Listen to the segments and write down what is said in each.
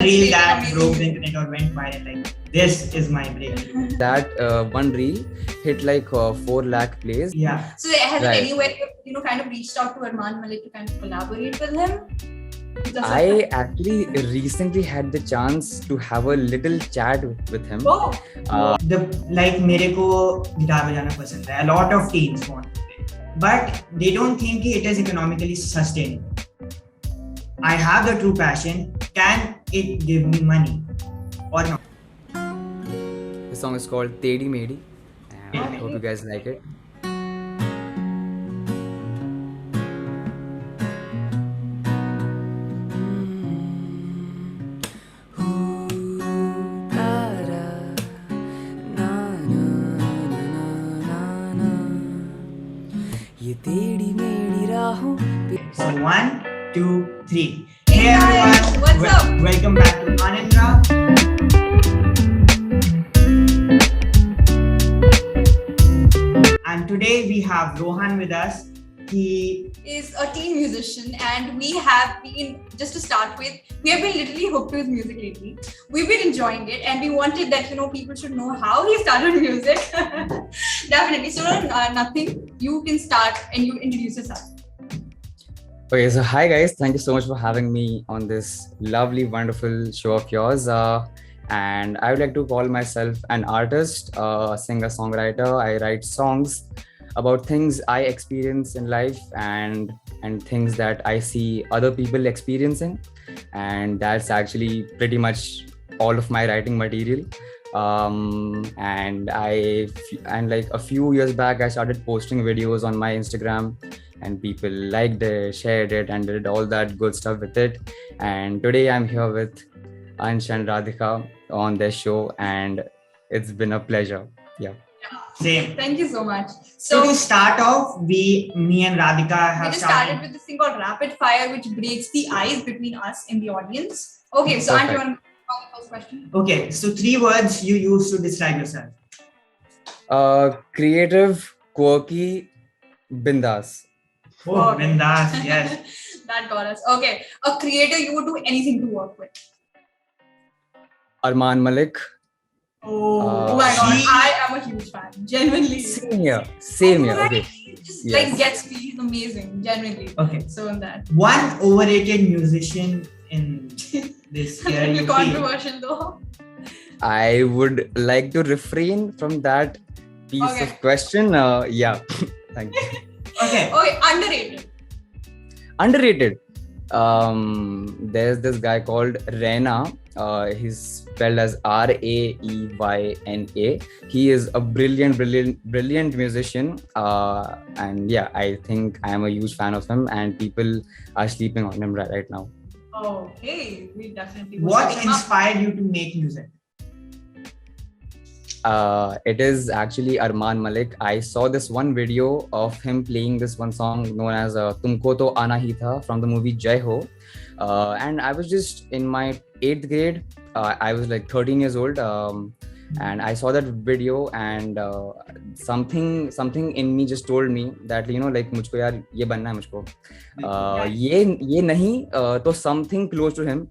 Reel that broke the internet or went viral, like this is my breakthrough. That one reel hit like 4 lakh plays. Yeah. So has it Right. anywhere kind of reached out to Arman Malik to kind of collaborate with him? I actually recently had the chance to have a little chat with him. Oh, मेरे को guitar बजाना पसंद है. A lot of teens want to play, but they don't think it is economically sustainable. I have the true passion. Can it give me money or not? The song is called Tedi Medi. I hope you guys like it. So 1, 2, 3. Hey Hey guys, everyone, what's up? welcome back to Anandra. And today we have Rohan with us. He Is a teen musician, and we have been, just to start with, we have been literally hooked to his music lately. We've been enjoying it, and we wanted that people should know how he started music. Definitely. So nothing. You can start and you introduce yourself. Okay, so hi guys, thank you so much for having me on this lovely, wonderful show of yours. And I would like to call myself an artist, a singer, songwriter. I write songs about things I experience in life and things that I see other people experiencing, and that's actually pretty much all of my writing material. And like a few years back, I started posting videos on my Instagram, and people liked it, shared it, and did all that good stuff with it. And today I'm here with Ansh and Radhika on their show, and it's been a pleasure. Yeah. same. Thank you so much. So So to start off, me and Radhika we have just started with this thing called rapid fire, which breaks the ice between us and the audience. Okay, so Ansh, you want to call the first question? Okay, so 3 words you use to describe yourself. Creative, quirky, bindas. Oh, Okay. Bindas, yes. That got us. Okay, a creator you would do anything to work with. Arman Malik. Oh my god, She- I am a huge fan. Genuinely. Same here. Same here. Right? Okay. He just Yes. gets me. He's amazing. Genuinely. Okay. So in that. One overrated musician in this year you feel. Controversial though. I would like to refrain from that piece Okay. of question. Yeah. Thank you. Okay. Okay, underrated. Underrated. There's this guy called Rena. He's spelled as Raeyna. He is a brilliant musician. And yeah, I think I am a huge fan of him, and people are sleeping on him right now. Okay, we definitely. will What set him up. inspired you to make music? It is actually Arman Malik. I saw this one video of him playing this one song known as Tumko To Aana Hi Tha from the movie Jai Ho. And I was just in my 8th grade. I was like 13 years old. And I saw that video, and something in me just told me that like मुझको यार ये बनना है मुझको ये नहीं तो something close to him,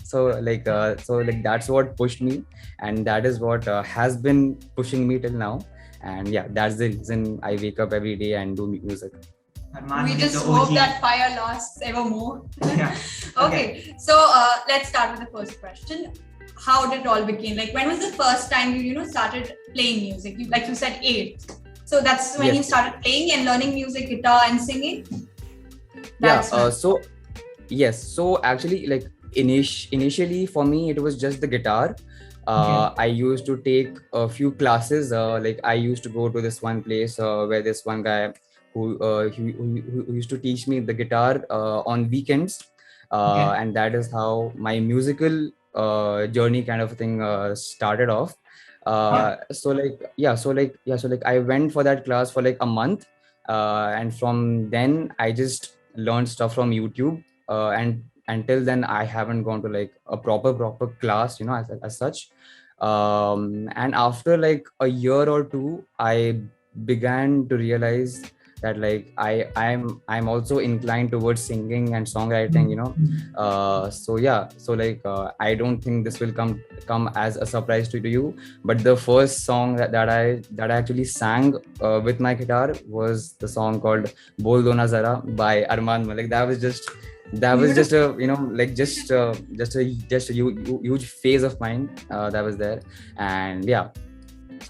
so like that's what pushed me, and that is what has been pushing me till now. And yeah, that's the reason I wake up every day and do music. Arman We is just the hope OG. that fire lasts evermore. Yeah. Okay, so let's start with the first question. How did it all begin? Like, when was the first time you started playing music? Like you said, 8. So that's when Yes. you started playing and learning music, guitar and singing. That's when- So yes, so actually like initially for me it was just the guitar. I used to take a few classes. Like I used to go to this one place where this one guy who used to teach me the guitar on weekends, and that is how my musical journey kind of thing started off. So I went for that class for like a month, and from then I just learned stuff from YouTube, and until then I haven't gone to like a proper class, as such. And after like a year or two, I began to realize that like I'm also inclined towards singing and songwriting, you know. So yeah, so like I don't think this will come as a surprise to you, but the first song that I actually sang with my guitar was the song called Bol Do Na Zara by Arman Malik. That was just a, you know, like just a huge phase of mine that was there. And yeah,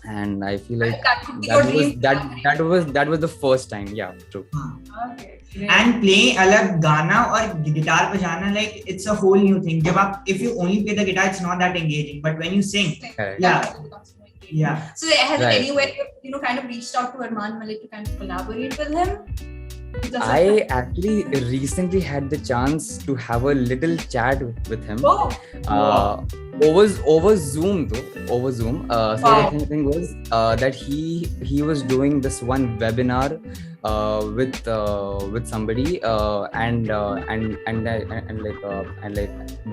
and I feel like That could be your dream. that was the first time. Yeah, true. Okay. great. And playing अलग गाना और guitar बजाना, like it's a whole new thing. जब आप, if you only play the guitar, it's not that engaging. But when you sing, Correct. yeah. So has it Right. anywhere you kind of reached out to Arman Malik to kind of collaborate with him? I actually recently had the chance to have a little chat with him. Oh, Over Zoom though, over Zoom. So Wow. the thing was that he was doing this one webinar with somebody, and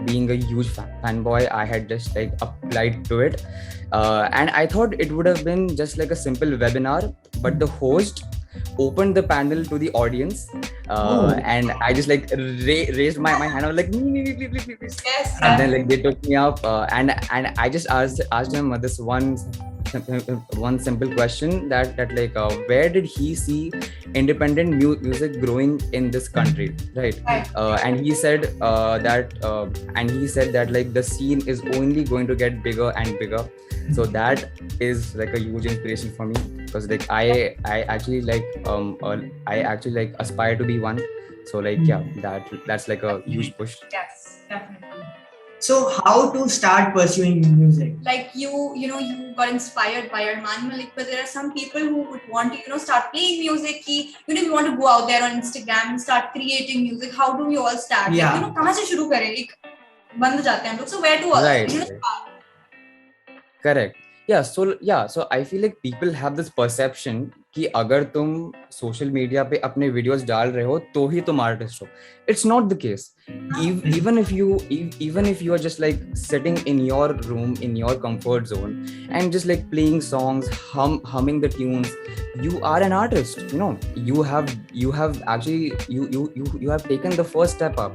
being a huge fanboy, I had just like applied to it, and I thought it would have been just like a simple webinar, but the host opened the panel to the audience, and I just like raised my hand. I was like, please. yes. And then like they took me up, and I just asked him this one simple question, that like where did he see independent music growing in this country, right? Right. And he said that like the scene is only going to get bigger and bigger. So that is like a huge inspiration for me, because like I actually like aspire to be one. So like yeah, that's like a huge push. Yes, definitely. So how to start pursuing music? Like you got inspired by Arman Malik, but there are some people who would want to start playing music. You want to go out there on Instagram and start creating music. How do we all start? Yeah. Like, कहाँ से शुरू करें? एक बंद जाते हैं हम लोग. So where to Right. start? Correct. Yeah, so I feel like people have this perception कि अगर तुम social media पे अपने videos डाल रहे हो तो ही तुम artist हो. It's not the case. Even if you are just like sitting in your room in your comfort zone and just like playing songs, humming the tunes, you are an artist. You know, you have actually you have taken the first step up,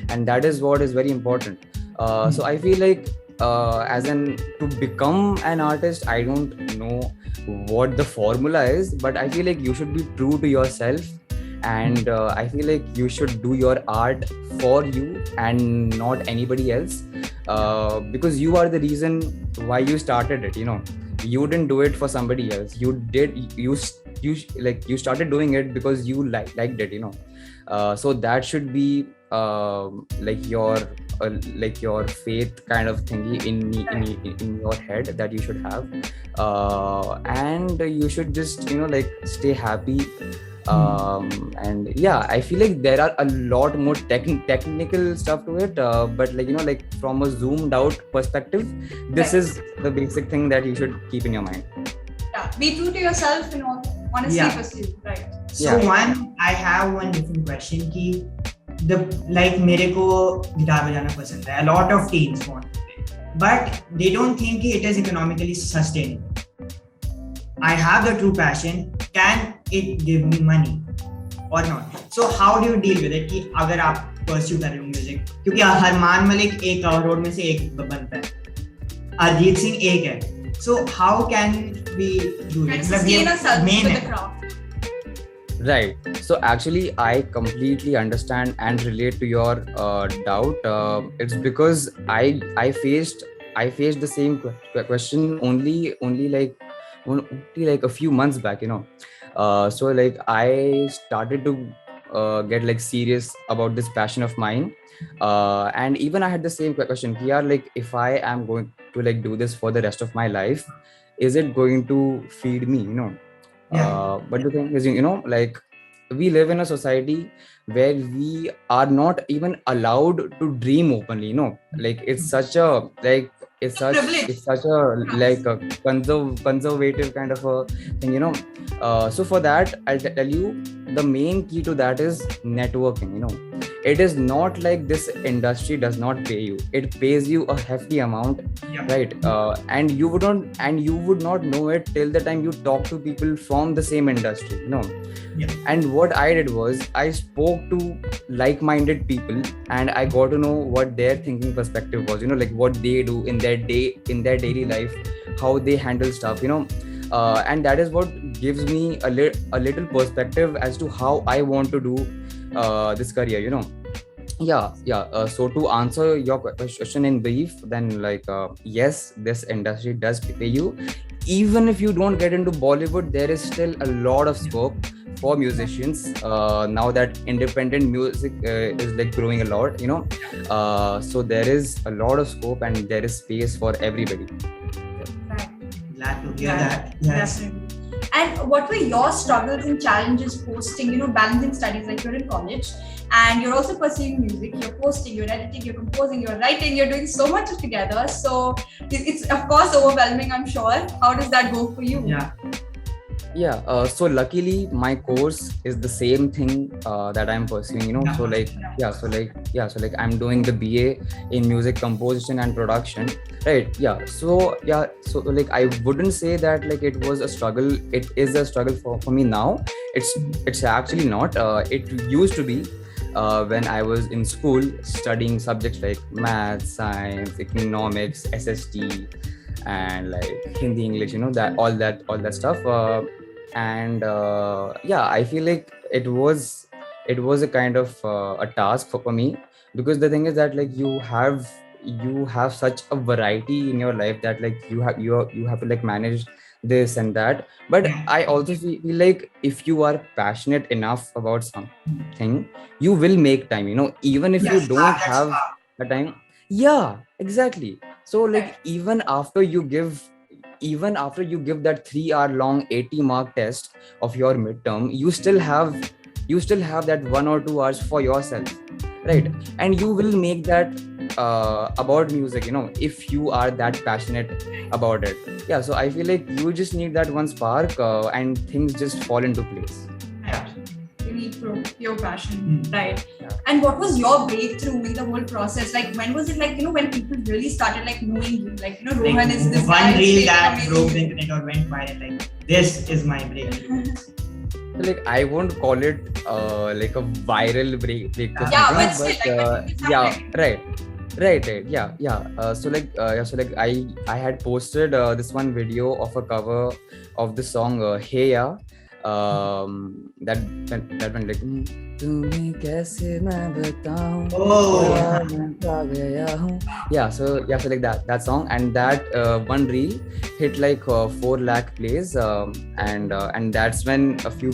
and that is what is very important. So I feel like as in to become an artist, I don't know what the formula is, but I feel like you should be true to yourself, and I feel like you should do your art for you and not anybody else, because you are the reason why you started it. You know, you didn't do it for somebody else. You started doing it because you liked it. You know, so that should be like your faith kind of thingy in your head that you should have, and you should just like stay happy, and yeah, I feel like there are a lot more technical stuff to it, but like from a zoomed out perspective, this Right. is the basic thing that you should keep in your mind. Yeah, be true to yourself and honestly Yeah. pursue. Right. So Yeah. I have one different question कि मेरे को guitar बजाना पसंद है. A lot of teens want to play, but they don't think it is economically sustainable. I have the true passion. Can it give me money or not? So how do you deal with it कि अगर आप pursue कर रहे हो music, क्योंकि अरमान मलिक 1 करोड़ में से एक बनता है, अरिजीत सिंह एक है. So how can we do And it? sustain ourselves main with है. the craft. Right. So actually, I completely understand and relate to your doubt. It's because I faced the same question only like a few months back. You know, so like I started to get like serious about this passion of mine, and even I had the same question. Yeah, like if I am going to like do this for the rest of my life, is it going to feed me? You know. Yeah. But the thing is, like we live in a society where we are not even allowed to dream openly. Like it's such a like it's such privilege. it's such a like a conservative kind of a thing. So for that, I'll tell you the main key to that is networking. it is not like this industry does not pay you. It pays you a hefty amount, Yeah. right? And you would not know it till the time you talk to people from the same industry, you know. Yeah. And what I did was I spoke to like-minded people, and I got to know what their thinking perspective was, you know, like what they do in their daily life, how they handle stuff, you know. And that is what gives me a little perspective as to how I want to do this career, you know. So to answer your question in brief, then like yes, this industry does pay you. Even if you don't get into Bollywood, there is still a lot of scope for musicians now that independent music is like growing a lot, you know. So there is a lot of scope and there is space for everybody. Right. Glad to hear Yeah, that. Yes. Definitely. And what were your struggles and challenges posting, you know, balancing studies, like you're in college and you're also pursuing music, you're posting, you're editing, you're composing, you're writing, you're doing so much together. So it's of course overwhelming, I'm sure. How does that go for you? Yeah. So luckily my course is the same thing that I'm pursuing, you know. So like I'm doing the BA in music composition and production, right? So like I wouldn't say that like it was a struggle. It is a struggle for me now. It's actually not. It used to be when I was in school studying subjects like math, science, economics, SST, and like Hindi, English, you know, that all that stuff. I feel like it was a kind of a task for me, because the thing is that like you have such a variety in your life that like you have to like manage this and that. But I also feel like if you are passionate enough about something, you will make time, you know, even if you don't have a time. Yeah, exactly. So like even after you give that 3-hour long 80 mark test of your midterm, you still have that 1 or 2 hours for yourself, right? And you will make that about music, you know, if you are that passionate about it. So I feel like you just need that one spark and things just fall into place. You need your passion, right? And what was your breakthrough in the whole process? Like, when was it, like, you know, when people really started like knowing you, like, you know, Rohan is this guy. One reel that broke the internet or went viral, like, this is my breakthrough. So like I won't call it like a viral breakthrough. So like I had posted this one video of a cover of the song Hey Ya. That went like तुम्हें कैसे मैं बताऊं so like that song, and that one reel hit like 4 lakh plays, and that's when a few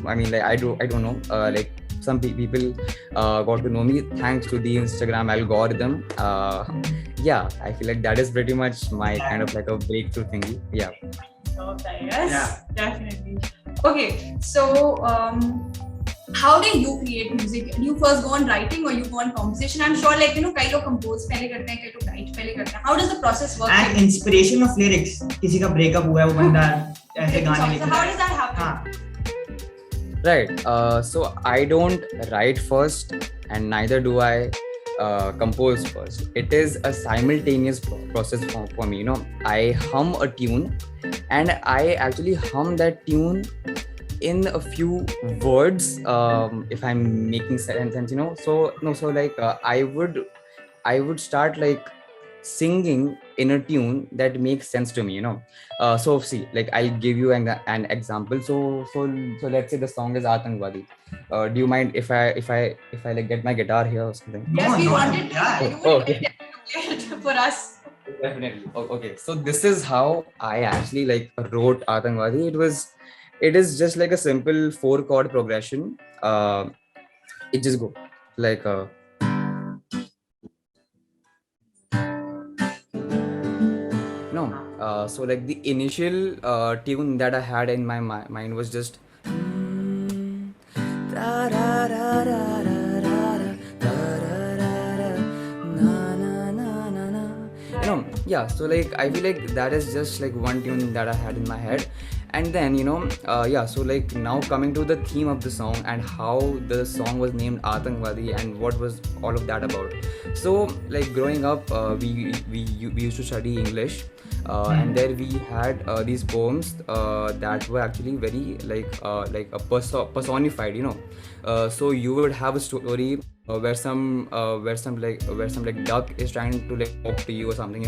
I mean, like I don't know, like some people got to know me thanks to the Instagram algorithm. I feel like that is pretty much my kind of like a breakthrough thingy. Yes, definitely. Okay, so how do you create music? Do you first go on writing or you go on composition? I'm sure, like, you know, kai log compose pehle karte hain, kai log write pehle karte hain. How does the process work? And inspiration of lyrics. किसी का breakup हुआ है, वो बंदा ऐसे गाने लिख रहा है. How does that happen? Right. So I don't write first, and neither do I compose first. It is a simultaneous process for me. You know, I hum a tune, and I actually hum that tune in a few words, if I'm making sense, you know. So like I would start like singing in a tune that makes sense to me, you know. So see, like I'll give you an example. So let's say the song is Atangwadi. Do you mind if I like get my guitar here or something? Yes, we wanted okay. For us. Definitely. Okay, so this is how I actually like wrote Atangwadi. It is just like a simple 4-chord progression. It just go like so like the initial tune that I had in my mind was just you know. Yeah, so like I feel like that is just like one tune that I had in my head. And then yeah, so like now coming to the theme of the song and how the song was named Atangwadi and what was all of that about. So like growing up, we used to study English, and there we had these poems that were actually very like a personified, so you would have a story where some duck is trying to like talk to you or something,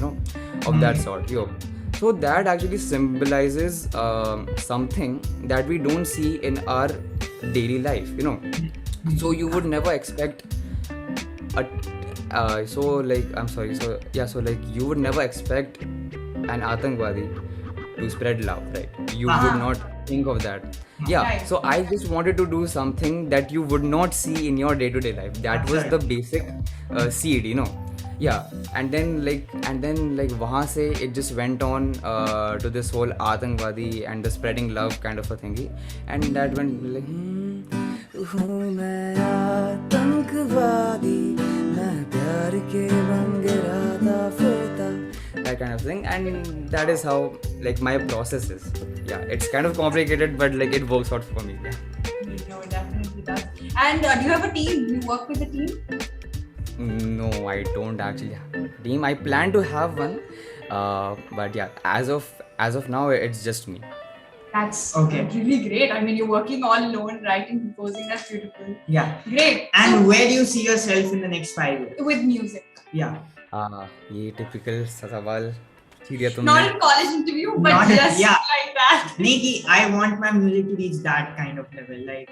of that sort. So that actually symbolizes something that we don't see in our daily life, so you would never expect so like you would never expect an Atangwadi to spread love, right? You would not think of that. Yeah, Right. so I just wanted to do something that you would not see in your day-to-day life. That was the basic seed, Yeah, and then like wahan se it just went on to this whole Atangwadi and the spreading love kind of a thingy, and that went like हूँ मैं आतंकवादी मैं प्यार के बंगराता फिरता, that kind of thing. And that is how like my process is. Yeah, it's kind of complicated, but like it works out for me. Yeah. No, it definitely does. And do you have a team? Do you work with a team? No, I don't actually have a team. I plan to have one, but yeah, as of now, it's just me. That's Okay. really great. I mean, you're working all alone, writing, composing. That's beautiful. Yeah. Great. And where do you see yourself in the next 5 years? So, with music. Yeah. ये typical सा सवाल छीड़ दिया Not तुमने. in college interview, but Not- just yeah. like that. Nikki, I want my music to reach that kind of level. Like,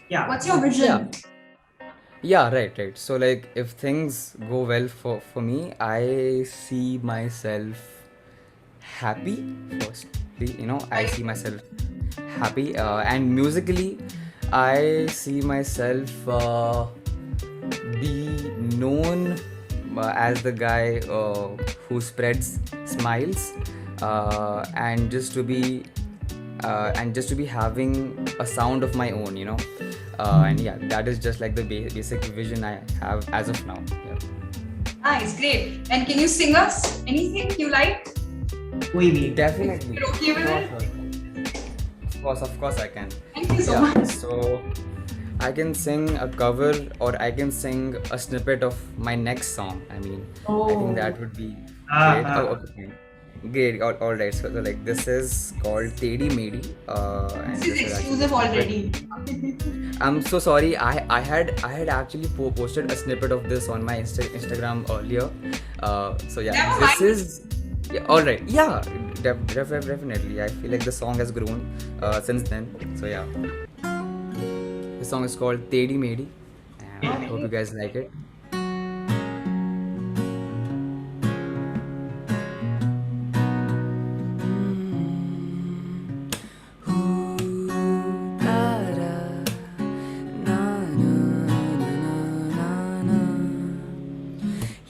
yeah. What's your vision? Yeah, right. So like if things go well for me, I see myself happy firstly, I see myself happy, and musically I see myself be known as the guy who spreads smiles, and just to be having a sound of my own, and yeah, that is just like the basic vision I have as of now. Yeah. Nice, great. And can you sing us anything you like? Koi bhi. Definitely. You're okay with it? Of course I can. Thank you so Yeah, much. so I can sing a cover or I can sing a snippet of my next song. I mean, I think that would be great. Okay. Great. All right. So like this is called Tedi Medi. And This is actually- exclusive already. I'm so sorry. I had actually posted a snippet of this on my Instagram earlier. So yeah, Never this mind. is all right. Yeah, definitely. I feel like the song has grown since then. So yeah, the song is called Tedi Medi, and I hope you guys like it.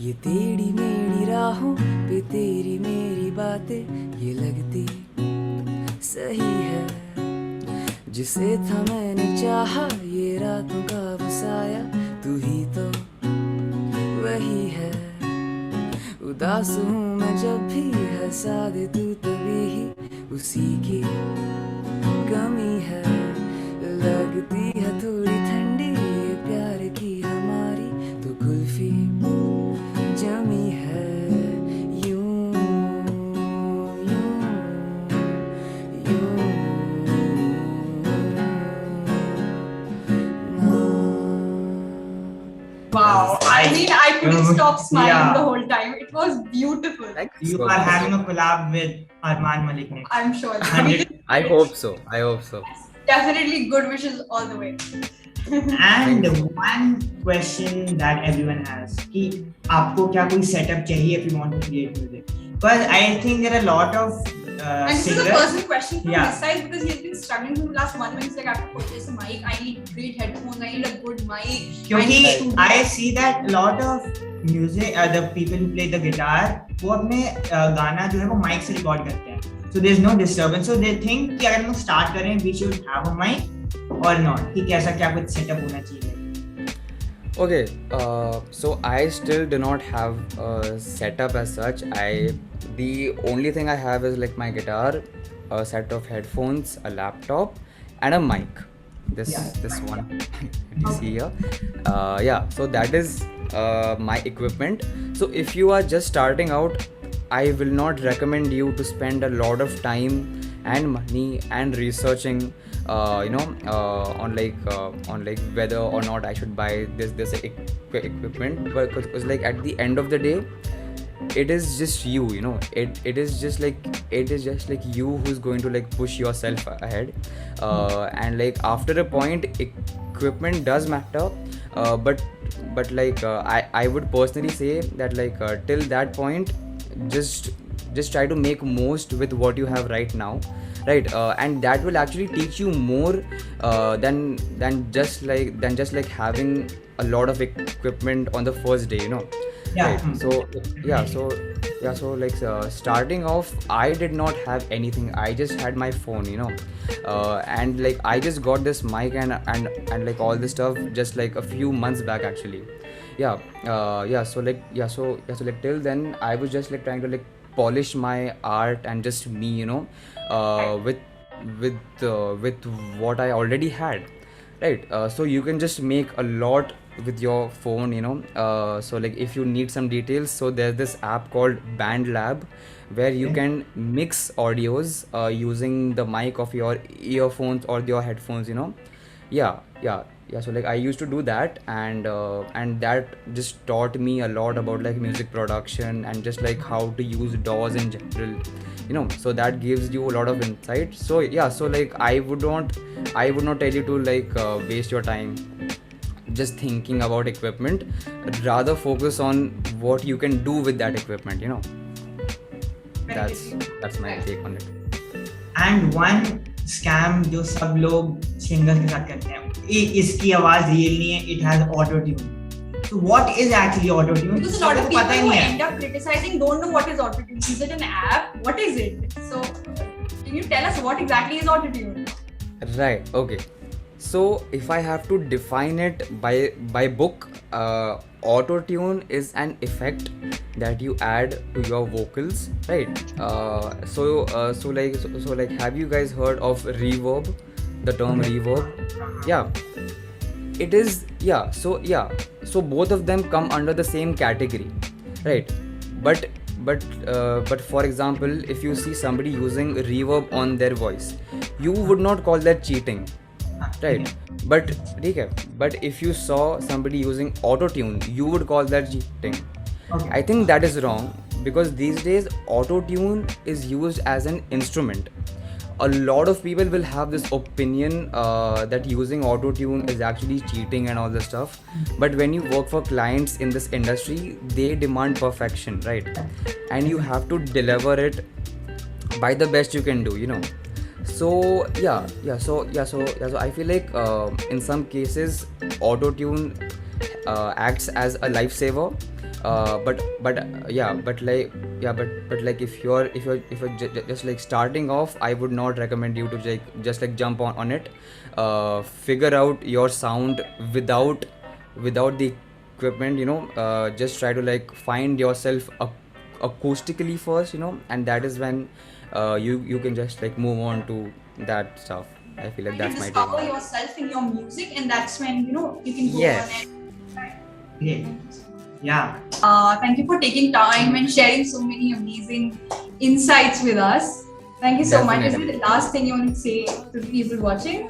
ये टेढ़ी मेढ़ी राहों पे तेरी मेरी बातें ये लगती सही है, जिसे था मैंने चाहा ये रातों का बसाया तू ही तो वही है। उदास हूँ मैं जब भी हंसा दे तू तभी ही उसी की कमी है। लगती है थोड़ी ठंडी ये प्यार की हमारी तो कुल्फी जमी है। यूं यूं यूं Wow. I mean, I couldn't stop smiling Yeah. the whole time. It was beautiful. You are having a collab with Arman Malik next. I'm sure. 100. I hope so. Definitely good wishes all the way. And one question that everyone has कि आपको क्या कोई setup चाहिए if you want to create music? Because I think there are a lot of And this is a singers. personal question from Yeah. his side because he's been struggling for the last 1 month. He's like, I have to purchase a mic. I need great headphones. I need a good mic. क्योंकि I need studio. I see that a lot of music, the people who play the guitar, वो अपने गाना जो है वो mic से record करते हैं. So there's no disturbance. So they think कि अगर हम start करें, we should have a mic or not. कि कैसा क्या कुछ setup होना चाहिए. Okay, so I still do not have a setup as such. The only thing I have is like my guitar, a set of headphones, a laptop, and a mic. This one you see here. Yeah, so that is my equipment. So if you are just starting out, I will not recommend you to spend a lot of time and money and researching on like whether or not I should buy this equipment, because like at the end of the day it is just it is just like you who's going to like push yourself ahead, and like after a point equipment does matter, but like I would personally say that like till that point just try to make most with what you have right now, right? And that will actually teach you more than just like having a lot of equipment on the first day, Yeah. right? So like starting off I did not have anything. I just had my phone, and like I just got this mic and like all this stuff just like a few months back actually. So like till then I was just like trying to like polish my art and just me, with what I already had, right? So you can just make a lot with your phone, so like if you need some details, so there's this app called BandLab where you can mix audios using the mic of your earphones or your headphones, yeah. So like I used to do that, and that just taught me a lot about like music production and just like how to use DAWs in general, so that gives you a lot of insight. So yeah, so like I would not tell you to like waste your time just thinking about equipment. Rather focus on what you can do with that equipment, that's my take on it. And one scam जो सब लोग singers के साथ करते हैं, इसकी आवाज real नहीं है, it has auto tune. So what is actually auto tune? Because a lot of people who end up criticizing don't know what is auto tune. Is it an app? What is it? So can you tell us what exactly is auto tune? Right, okay. So if I have to define it by book, auto tune is an effect that you add to your vocals, right? So like have you guys heard of reverb, the term reverb? Yeah, it is, so both of them come under the same category, right? But for example, if you see somebody using reverb on their voice, you would not call that cheating, right? But if you saw somebody using auto tune, you would call that cheating. Okay. I think that is wrong, because these days auto tune is used as an instrument. A lot of people will have this opinion that using auto tune is actually cheating and all this stuff, but when you work for clients in this industry, they demand perfection, right? And you have to deliver it by the best you can do, So so I feel like in some cases auto tune acts as a lifesaver, but like if you're just like starting off, I would not recommend you to just like jump on it. Figure out your sound without the equipment, just try to like find yourself acoustically first, and that is when you can just like move on to that stuff. I feel like that's my take. Discover yourself in your music, and that's when you can go Yes. on and Great. Yeah. thank you for taking time and sharing so many amazing insights with us. Thank you so much. Is Definitely. it the last thing you want to say to the people watching?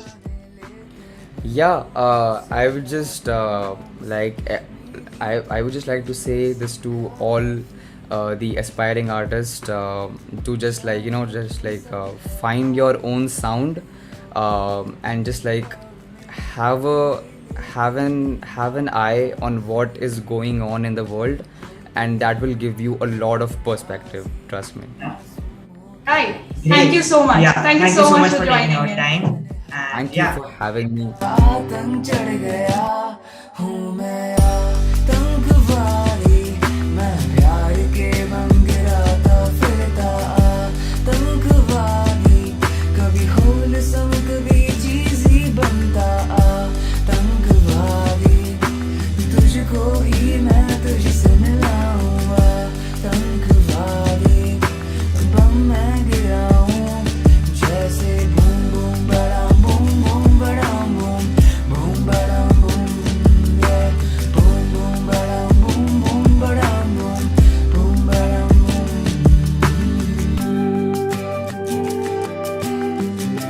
Yeah, I would just I would just like to say this to all the aspiring artists, to just like find your own sound, and just like have an eye on what is going on in the world, and that will give you a lot of perspective, trust me. Right. Great. Thank you so much. Yeah. Thank you so much for taking joining your in. time. And Thank you yeah. for having me. आतंक चढ़ गया हूँ मैं